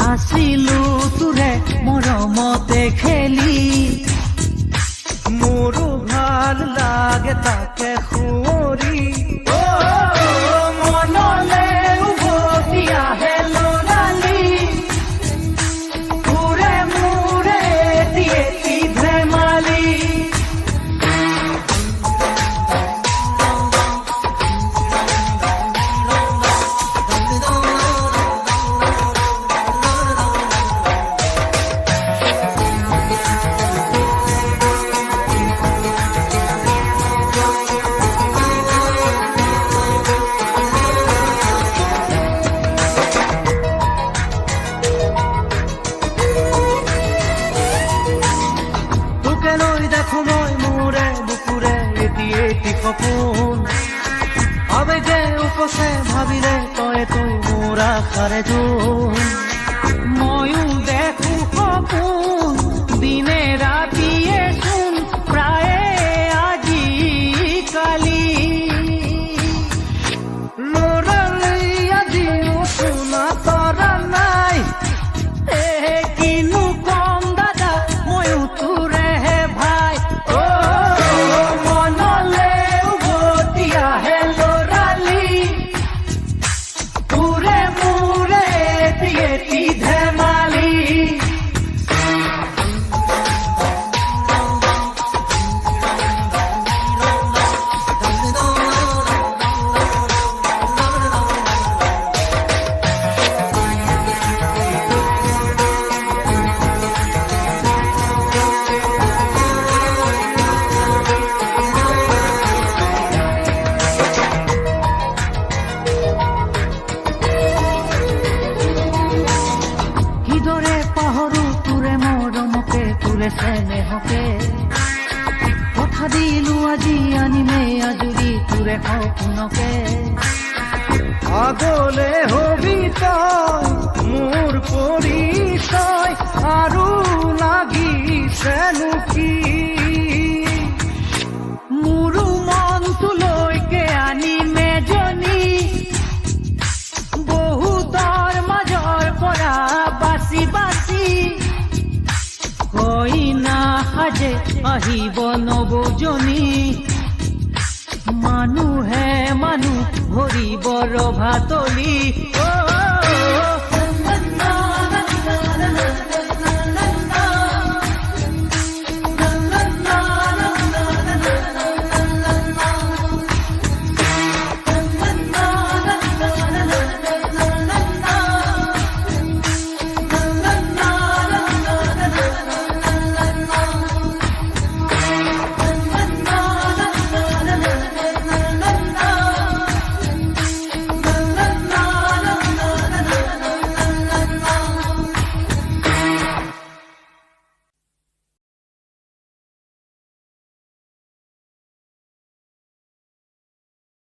আছিলো তোৰে মৰমতে খেলি মোৰো ভাল লাগে তাকে সুঁৱৰি মনলে উভতি আহে ল'ৰালি তোৰে মোৰে এটি ধেমালি সপোন আবেগে উপচে ভাবিলে তই তো মোৰ আশাৰে জোন ময়ো দেখো সপোন দিনে ৰাতিয়ে চোন প্ৰায়ে আজিকালি ল'ৰালি আজিও শুনা তৰা নাই কিনো কম দাদা ময়ো তোৰেহে ভাই চেনেহকে কথা দিলো আজি আনিমে আজৰি তোৰে সপোনকে আগলে হবি তই মোৰ পৰিচয় আৰু লাগিছেনো কি মোৰো মনটোলৈকে আনিমে জনী বহুতৰ মাজৰ পৰা বাচি বাচি কইনা সাজে আহিব নবজনী মানুহে মানুহ ভৰিব ৰভাতলি